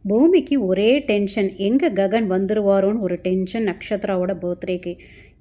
பூமிக்கு ஒரே டென்ஷன். எங்கே ககன் வந்துருவாரோன்னு ஒரு டென்ஷன் நக்ஷத்ராவோட பர்த்டேக்கு.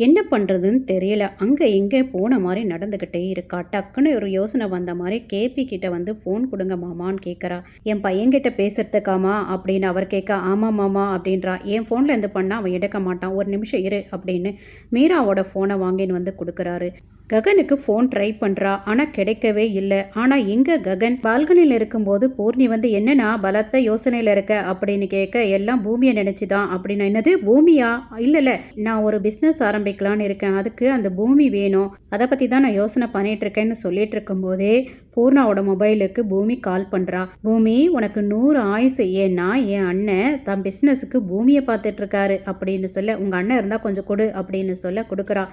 என்ன பண்ணுறதுன்னு தெரியல. அங்கே எங்கே போன மாதிரி நடந்துக்கிட்டே இருக்கா. டக்குன்னு ஒரு யோசனை வந்த மாதிரி கேபி கிட்ட வந்து ஃபோன் கொடுங்க மாமான்னு கேட்குறா. என் பையன்கிட்ட பேசுறதுக்காமா அப்படின்னு அவர் கேட்க, ஆமாம் மாமா அப்படின்றா. என் ஃபோனில் இருந்து பண்ணால் அவன் எடுக்க மாட்டான், ஒரு நிமிஷம் இரு அப்படின்னு மீராவோட ஃபோனை வாங்கின்னு வந்து கொடுக்குறாரு. ககனுக்கு ஃபோன் ட்ரை பண்ணுறா, ஆனால் கிடைக்கவே இல்லை. ஆனால் எங்கே ககன் பால்கனியில் இருக்கும்போது பூர்ணி வந்து என்னன்னா பலத்த யோசனையில் இருக்க அப்படின்னு கேட்க, எல்லாம் பூமியை நினச்சிதான் அப்படின்னு. என்னது பூமியா? இல்லை நான் ஒரு பிஸ்னஸ் ஆரம்பிக்கலான்னு இருக்கேன், அதுக்கு அந்த பூமி வேணும், அதை பற்றி தான் நான் யோசனை பண்ணிட்டு இருக்கேன்னு சொல்லிட்டு இருக்கும்போதே பூர்ணாவோட மொபைலுக்கு பூமி கால் பண்ணுறா. பூமி உனக்கு 100 ஆயுசு, ஏன்னா என் அண்ணன் தன் பிஸ்னஸுக்கு பூமியை பார்த்துட்டு இருக்காரு அப்படின்னு சொல்ல, உங்கள் அண்ணன் இருந்தால் கொஞ்சம் கொடு அப்படின்னு சொல்ல கொடுக்குறா.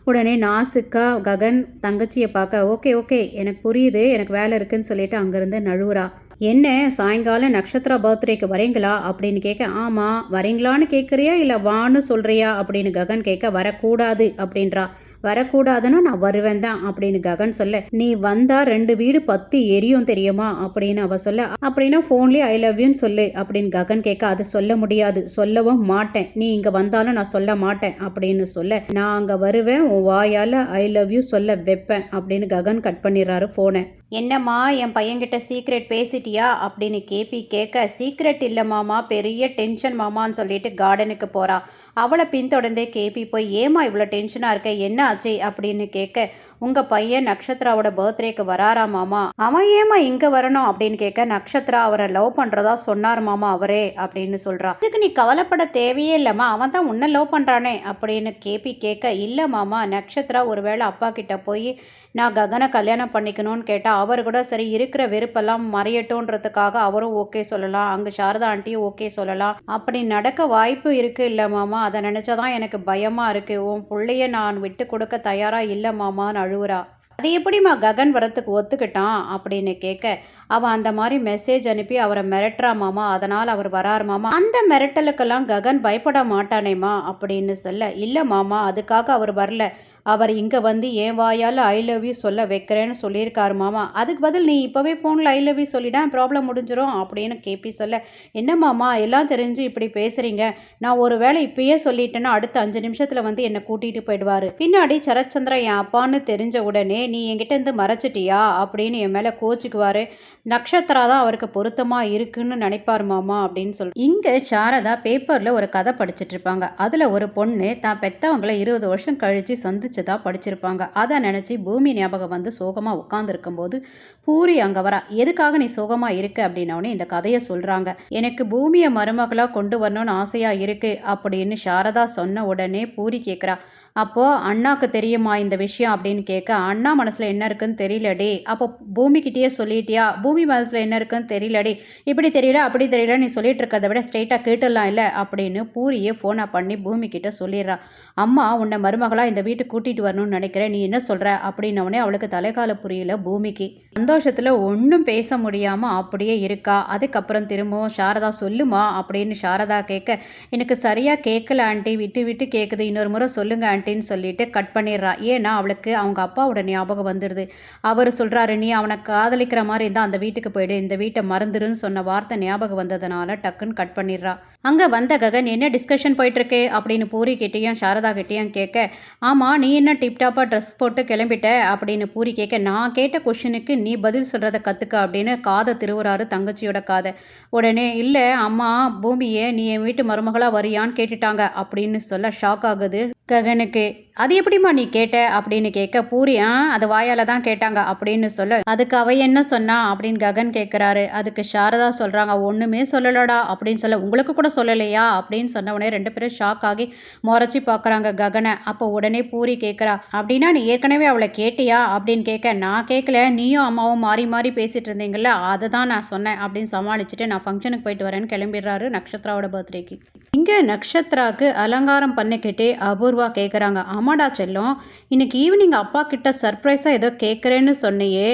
உடனே நாசுக்கா ககன் தங்கச்சியை பார்க்க, ஓகே ஓகே எனக்கு புரியுது, எனக்கு வேலை இருக்குன்னு சொல்லிட்டு அங்கேருந்து நழுவுறா. என்ன சாயங்காலம் நக்ஷத்ரா பர்த்டேக்கு வரீங்களா அப்படின்னு கேட்க, ஆமாம் வரீங்களான்னு கேட்குறியா இல்லை வான்னு சொல்கிறியா அப்படின்னு ககன் கேட்க, வரக்கூடாது அப்படின்றா. வரக்கூடாதுன்னா நான் வருவேன் தான் அப்படின்னு ககன் சொல்ல, நீ வந்தா 2 வீடு 10 எரியும் தெரியுமா அப்படின்னு அவ சொல்ல, அப்படின்னா ஃபோன்லேயே ஐ லவ் யூன்னு சொல்லு அப்படின்னு ககன் கேட்க, அது சொல்ல முடியாது, சொல்லவும் மாட்டேன், நீ இங்கே வந்தாலும் நான் சொல்ல மாட்டேன் அப்படின்னு சொல்ல, நான் அங்கே வருவேன், உன் வாயால் ஐ லவ் யூ சொல்ல வைப்பேன் அப்படின்னு ககன் கட் பண்ணிடுறாரு ஃபோனை. என்னம்மா என் பையன்கிட்ட சீக்ரெட் பேசிட்டியா அப்படின்னு கேபி கேட்க, சீக்ரெட் இல்லை மாமா, பெரிய டென்ஷன் மாமான்னு சொல்லிட்டு கார்டனுக்கு போகிறா. அவளை பின்தொடர்ந்தே கேபி போய், ஏமா இவ்வளோ டென்ஷனாக இருக்க, என்ன ஆச்சு அப்படின்னு கேட்க, உங்கள் பையன் நக்ஷத்ராவோட பர்த்டேக்கு வராரா மாமா, அவன் ஏமா இங்கே வரணும் அப்படின்னு கேட்க, நக்ஷத்ரா அவரை லவ் பண்ணுறதா சொன்னார் மாமா அவரே அப்படின்னு சொல்கிறா. இதுக்கு நீ கவலைப்பட தேவையே இல்லைம்மா, அவன் தான் உன்னை லவ் பண்ணுறானே அப்படின்னு கேபி கேட்க, இல்லை மாமா, நக்ஷத்ரா ஒருவேளை அப்பா கிட்ட போய் நான் ககனை கல்யாணம் பண்ணிக்கணும்னு கேட்டால் அவர் கூட சரி இருக்கிற வெறுப்பெல்லாம் மறையட்டோன்றதுக்காக அவரும் ஓகே சொல்லலாம், அங்கே சாரதா ஆண்டியும் ஓகே சொல்லலாம், அப்படி நடக்க வாய்ப்பு இருக்குது இல்லை மாமா, அதை நினச்சாதான் எனக்கு பயமாக இருக்குது, உன் பிள்ளைய நான் விட்டு கொடுக்க தயாராக இல்லை மாமான்னு அழுவுறா. அது எப்படிம்மா ககன் வரத்துக்கு ஒத்துக்கிட்டான் அப்படின்னு கேட்க, அவன் அந்த மாதிரி மெசேஜ் அனுப்பி அவரை மிரட்டுறா மாமா, அதனால் அவர் வராரு மாமா, அந்த மிரட்டலுக்கெல்லாம் ககன் பயப்பட மாட்டானேம்மா அப்படின்னு சொல்ல, இல்லை மாமா அதுக்காக அவர் வரல, அவர் இங்கே வந்து என் வாயால் ஐ லவ் யூ சொல்ல வைக்கிறேன்னு சொல்லியிருக்காரு மாமா, அதுக்கு பதில் நீ இப்போவே ஃபோனில் ஐ லவ் யூ சொல்லிட்டா ப்ராப்ளம் முடிஞ்சிடும் அப்படின்னு கேபி சொல்ல, என்ன மாமா எல்லாம் தெரிஞ்சு இப்படி பேசுகிறீங்க, நான் ஒரு வேளை இப்பயே சொல்லிட்டேன்னா அடுத்த 5 நிமிஷத்தில் வந்து என்னை கூட்டிகிட்டு போயிடுவார், பின்னாடி சரத்சந்திரன் என் அப்பான்னு தெரிஞ்ச உடனே நீ என்கிட்ட இருந்து மறைச்சிட்டியா அப்படின்னு என் மேலே கோச்சிக்குவார், நக்ஷத்ரா தான் அவருக்கு பொருத்தமாக இருக்குன்னு நினைப்பார் மாமா அப்படின்னு சொல்லி. இங்கே சாரதா பேப்பரில் ஒரு கதை படிச்சுட்டு இருப்பாங்க. அதில் ஒரு பொண்ணு தான் பெற்றவங்களை 20 வருஷம் கழித்து சந்திச்சதா படிச்சிருப்பாங்க. அதை நினச்சி பூமி ஞாபகம் வந்து சோகமாக உட்காந்துருக்கும்போது பூரி அங்கே வரா. எதுக்காக நீ சோகமாக இருக்க அப்படின்னோடனே இந்த கதையை சொல்கிறாங்க. எனக்கு பூமியை மருமகளாக கொண்டு வரணும்னு ஆசையாக இருக்குது அப்படின்னு சாரதா சொன்ன உடனே பூரி கேட்குறா, அப்போது அண்ணாவுக்கு தெரியுமா இந்த விஷயம் அப்படின்னு கேட்க, அண்ணா மனசில் என்ன இருக்குன்னு தெரியலடி, அப்போ பூமிக்கிட்டேயே சொல்லிட்டியா, பூமி மனசில் என்ன இருக்குன்னு தெரியலடி, இப்படி தெரியல அப்படி தெரியல நீ சொல்லிட்டு இருக்கிறத விட ஸ்ட்ரெயிட்டாக கேட்டுடலாம் இல்லை அப்படின்னு பூரியே ஃபோனை பண்ணி பூமிக்கிட்ட சொல்லிடுறா. அம்மா உன்னை மருமகளாக இந்த வீட்டுக்கு கூட்டிகிட்டு வரணும்னு நினைக்கிறேன், நீ என்ன சொல்கிற அப்படின்னோடனே அவளுக்கு தலைக்கால புரியல பூமிக்கு. சந்தோஷத்தில் ஒன்றும் பேச முடியாமல் அப்படியே இருக்கா. அதுக்கப்புறம் திரும்பவும் சாரதா சொல்லுமா அப்படின்னு சாரதா கேட்க, எனக்கு சரியாக கேட்கல ஆண்டி, விட்டு விட்டு கேட்குது, இன்னொரு முறை சொல்லுங்க ஆண்டின்னு சொல்லிட்டு கட் பண்ணிடுறா. ஏன்னா அவளுக்கு அவங்க அப்பாவோட ஞாபகம் வந்துடுது. அவர் சொல்கிறாரு, நீ அவனை காதலிக்கிற மாதிரி இருந்தால் அந்த வீட்டுக்கு போயிடு, இந்த வீட்டை மறந்துடுன்னு சொன்ன வார்த்தை ஞாபகம் வந்ததுனால டக்குன்னு கட் பண்ணிடுறா. அங்கே வந்த ககன் என்ன டிஸ்கஷன் போயிட்டுருக்கு அப்படின்னு பூரி கிட்டேயும் சாரதா கிட்டேயும் கேட்க, ஆமாம் நீ என்ன டிப்டாப்பாக ட்ரெஸ் போட்டு கிளம்பிட்ட அப்படின்னு பூரி கேட்க, நான் கேட்ட கொஷனுக்கு நீ பதில் சொல்கிறத கற்றுக்க அப்படின்னு காதை திருவுறாரு தங்கச்சியோட காதை. உடனே இல்லை அம்மா பூமியை நீ என் வீட்டு மருமகளாக வரியான்னு கேட்டுட்டாங்க அப்படின்னு சொல்ல ஷாக் ஆகுது ககனுக்கு. அது எப்படிம்மா நீ கேட்ட அப்படின்னு கேட்க, பூரி அது வாயால் தான் கேட்டாங்க அப்படின்னு சொல்ல, அதுக்கு அவ என்ன சொன்னா அப்படின்னு ககன் கேட்குறாரு. அதுக்கு சாரதா சொல்கிறாங்க, ஒன்றுமே சொல்லலடா அப்படின்னு சொல்ல, உங்களுக்கு கூட சொல்லலையா அப்படின்னு சொன்ன உடனே 2 பேரும் ஷாக் ஆகி முறைச்சி பார்க்குறாங்க ககனை. அப்போ உடனே பூரி கேட்குறா, அப்படின்னா நீ ஏற்கனவே அவளை கேட்டியா அப்படின்னு கேட்க, நான் கேட்கல, நீயும் அம்மாவும் மாறி மாறி பேசிகிட்டு இருந்தீங்கல்ல அதை தான் நான் சொன்னேன் அப்படின்னு சமாளிச்சுட்டு நான் ஃபங்க்ஷனுக்கு போயிட்டு வரேன்னு கிளம்பிடுறாரு நக்ஷத்ராவோட பர்த்டேக்கு. இங்கே நக்ஷத்ராவுக்கு அலங்காரம் பண்ணிக்கிட்டே அபூர்வா கேட்குறாங்க, ஆமாடா செல்லம், இன்னைக்கு ஈவினிங் அப்பா கிட்ட சர்ப்ரைஸாக ஏதோ கேட்குறேன்னு சொன்னையே,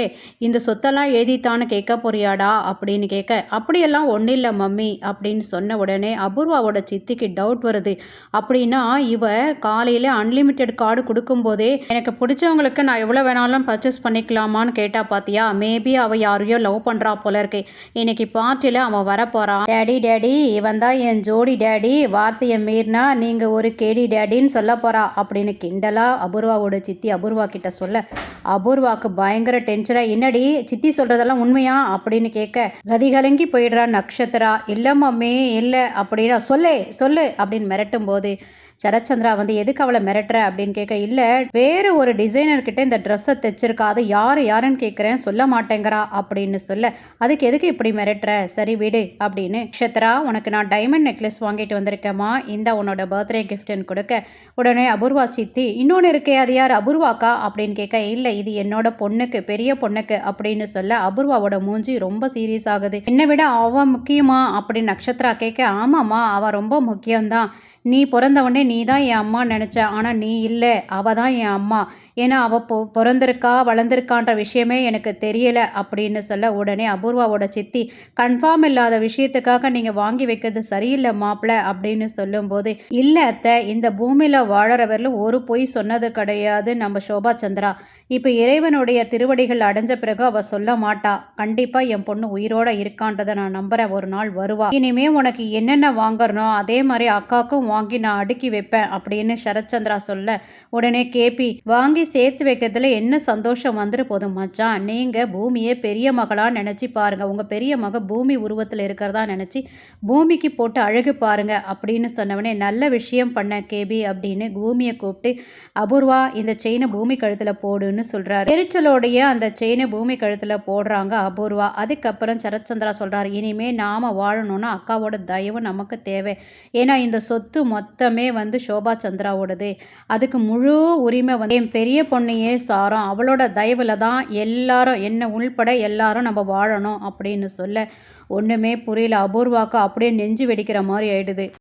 இந்த சொத்தெல்லாம் எழுதித்தான்னு கேட்க போறியாடா அப்படின்னு கேட்க, அப்படியெல்லாம் ஒன்றும் இல்லை மம்மி அப்படின்னு சொன்ன உடனே உடனே அபூர்வாவோட சித்திக்கு டவுட் வருது. அப்படின்னா இவ காலையில் அன்லிமிட்டெட் கார்டு கொடுக்கும்போதே எனக்கு பிடிச்சவங்களுக்கு நான் எவ்வளோ வேணாலும் பர்ச்சேஸ் பண்ணிக்கலாமான்னு கேட்டா பார்த்தியா, மேபி அவள் யாரையோ லவ் பண்ணுறா போல இருக்கு. இன்னைக்கு பார்ட்டியில் அவன் வரப்போகிறான். டேடி டேடி இவன் தான் என் ஜோடி டேடி, வார்த்தையை மீறினா நீங்கள் ஒரு கேடி டேடின்னு சொல்ல போகிறா அப்படின்னு கிண்டலா அபூர்வாவோட சித்தி அபூர்வா கிட்ட சொல்ல அபூர்வாவுக்கு பயங்கர டென்ஷனாக என்னடி சித்தி சொல்கிறதெல்லாம் உண்மையா அப்படின்னு கேட்க கதிகலங்கி போயிடுறா நக்ஷத்ரா. இல்லை மம்மி இல்லை அப்படின்னா சொல்லு சொல்லு அப்படின்னு மிரட்டும் போது சரச்சந்திரா வந்து எதுக்கு அவளை மிரட்டுற அப்படின்னு கேட்க இல்லை வேறு ஒரு டிசைனர்கிட்ட இந்த ட்ரெஸ்ஸை தைச்சிருக்கா, அது யாருன்னு கேட்குறேன் சொல்ல மாட்டேங்கிறா அப்படின்னு சொல்ல அதுக்கு எதுக்கு இப்படி மிரட்டுற, சரி விடு அப்படின்னு நக்ஷத்ரா உனக்கு நான் டைமண்ட் நெக்லஸ் வாங்கிட்டு வந்திருக்கேம்மா, இந்த உன்னோட பர்த்டே கிஃப்ட்னு கொடுக்க உடனே அபூர்வா சித்தி இன்னொன்று இருக்கே அது யார் அபூர்வாக்கா அப்படின்னு கேட்க இல்லை இது என்னோட பொண்ணுக்கு பெரிய பொண்ணுக்கு அப்படின்னு சொல்ல அபூர்வாவோட மூஞ்சி ரொம்ப சீரியஸ் ஆகுது. என்னை விட அவ முக்கியமா அப்படின்னு நக்ஷத்ரா கேட்க ஆமாம்மா அவ ரொம்ப முக்கியம்தான், நீ பிறந்தவொடனே நீ தான் என் அம்மா நினச்ச, ஆனால் நீ இல்லை அவ தான் என் அம்மா, ஏன்னா அவள் பிறந்திருக்கா வளர்ந்துருக்கான்ற விஷயமே எனக்கு தெரியலை அப்படின்னு சொல்ல உடனே அபூர்வாவோட சித்தி கன்ஃபார்ம் இல்லாத விஷயத்துக்காக நீங்கள் வாங்கி வைக்கிறது சரியில்லை மாப்பிள்ள அப்படின்னு சொல்லும்போது இல்லை அத்தை இந்த பூமியில் வாழறவரில் ஒரு பொய் சொன்னது கிடையாது நம்ம சோபா சந்திரா, இப்போ இறைவனுடைய திருவடிகள் அடைஞ்ச பிறகு அவள் சொல்ல மாட்டா, கண்டிப்பாக என் பொண்ணு உயிரோட இருக்கான்றதை நான் நம்புகிறேன், ஒரு நாள் வருவா, இனிமே உனக்கு என்னென்ன வாங்குறனோ அதே மாதிரி அக்காவுக்கும் வாங்கி நான் அடுக்கி வைப்பேன் அப்படின்னு சரத்சந்திரா சொல்ல உடனே கேபி வாங்கி சேர்த்து வைக்கிறதுல என்ன சந்தோஷம் வந்துட்டு போதும் மச்சான், நீங்கள் பூமியை பெரிய மகளாக நினச்சி பாருங்கள், உங்கள் பெரிய மக பூமி உருவத்தில் இருக்கிறதா நினச்சி பூமிக்கு போட்டு அழகு பாருங்க அப்படின்னு சொன்னவனே நல்ல விஷயம் பண்ண கேபி அப்படின்னு பூமியை கூப்பிட்டு அபூர்வா இந்த செயினை பூமி கழுத்தில் போடுன்னு சொல்கிறாரு. எரிச்சலோடைய அந்த செயினை பூமி கழுத்தில் போடுறாங்க அபூர்வா. அதுக்கப்புறம் சரத்சந்திரா சொல்கிறார் இனிமே நாம் வாழணும்னா அக்காவோட தயவு நமக்கு தேவை, ஏன்னா இந்த சொத்து மொத்தமே வந்து சோபா சந்திராவோடது, அதுக்கு முழு உரிமை வந்து என் பெரிய பொண்ணையே சாரம், அவளோட தயவில் தான் எல்லாரும் என்ன உள்பட எல்லாரும் நம்ம வாழணும் அப்படின்னு சொல்ல ஒன்றுமே புரியல அபூர்வாக்கு அப்படியே நெஞ்சு வெடிக்கிற மாதிரி ஆயிடுது.